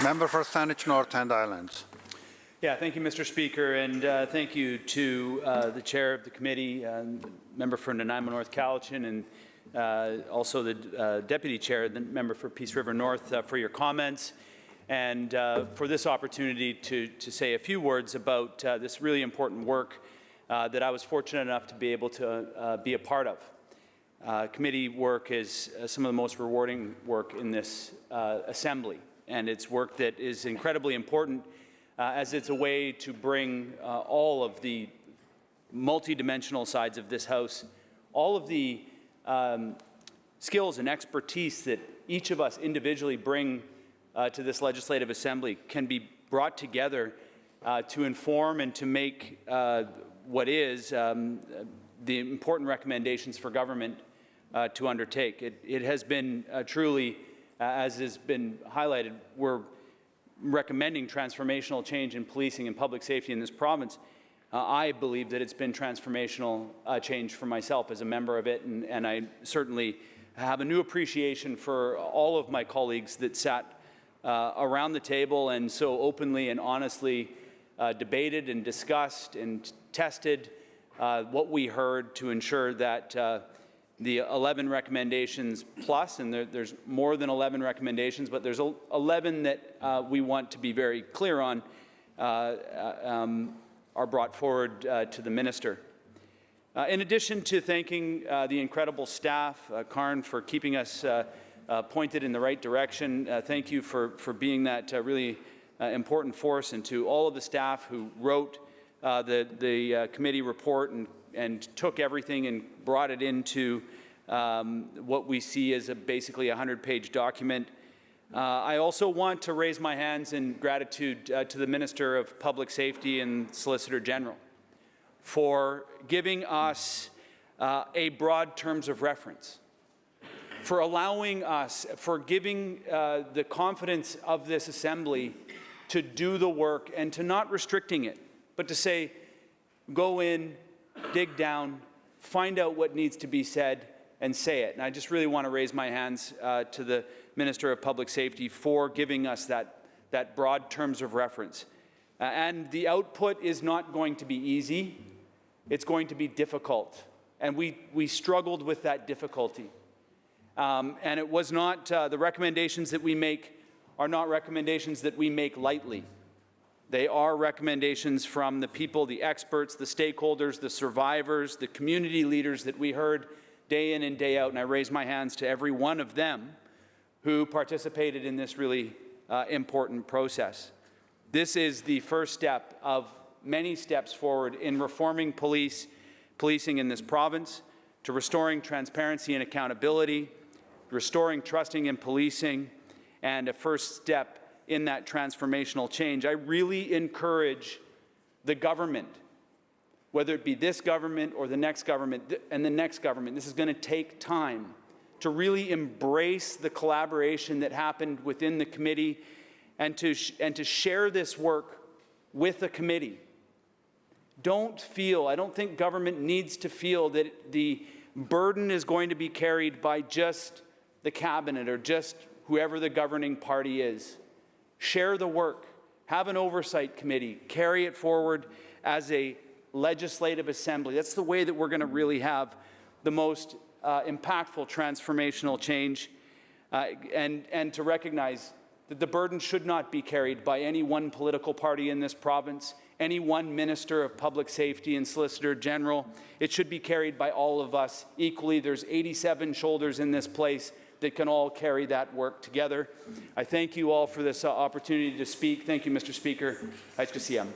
Member for Saanich North and Islands. Yeah, thank you, Mr. Speaker, and thank you to the chair of the committee, member for Nanaimo North Cowichan, and also the deputy chair, the member for Peace River North, for your comments, and for this opportunity to say a few words about this really important work that I was fortunate enough to be able to be a part of. Committee work is some of the most rewarding work in this assembly, and it's work that is incredibly important as it's a way to bring all of the multidimensional sides of this House, all of the skills and expertise that each of us individually bring to this Legislative Assembly can be brought together to inform and to make what is the important recommendations for government to undertake. It has been truly, as has been highlighted, we're recommending transformational change in policing and public safety in this province. I believe that it's been transformational change for myself as a member of it, and I certainly have a new appreciation for all of my colleagues that sat around the table and so openly and honestly debated and discussed and tested what we heard to ensure that the 11 recommendations plus, and there's more than 11 recommendations, but there's 11 that we want to be very clear on, are brought forward to the minister. In addition to thanking the incredible staff, Karn, for keeping us pointed in the right direction, thank you for being that really important force, and to all of the staff who wrote the committee report and took everything and brought it into what we see as basically a 100-page document. I also want to raise my hands in gratitude to the Minister of Public Safety and Solicitor General for giving us a broad terms of reference, for allowing us, for giving the confidence of this Assembly to do the work and to not restricting it, but to say, go in, dig down, find out what needs to be said, and say it. And I just really want to raise my hands to the Minister of Public Safety for giving us that broad terms of reference. And the output is not going to be easy. It's going to be difficult. And we struggled with that difficulty. And it was not, the recommendations that we make are not recommendations that we make lightly. They are recommendations from the people, the experts, the stakeholders, the survivors, the community leaders that we heard day in and day out, and I raise my hands to every one of them who participated in this really important process. This is the first step of many steps forward in reforming policing in this province, to restoring transparency and accountability, restoring trusting in policing, and a first step in that transformational change. I really encourage the government, whether it be this government or the next government and the next government, this is going to take time to really embrace the collaboration that happened within the committee and to share this work with the committee. I don't think government needs to feel that the burden is going to be carried by just the cabinet or just whoever the governing party is. Share the work, have an oversight committee, carry it forward as a legislative assembly. That's the way that we're going to really have the most impactful transformational change, and to recognize that the burden should not be carried by any one political party in this province, any one Minister of Public Safety and Solicitor General. It should be carried by all of us equally. There's 87 shoulders in this place that can all carry that work together. I thank you all for this opportunity to speak. Thank you, Mr. Speaker. Aizkasiyam.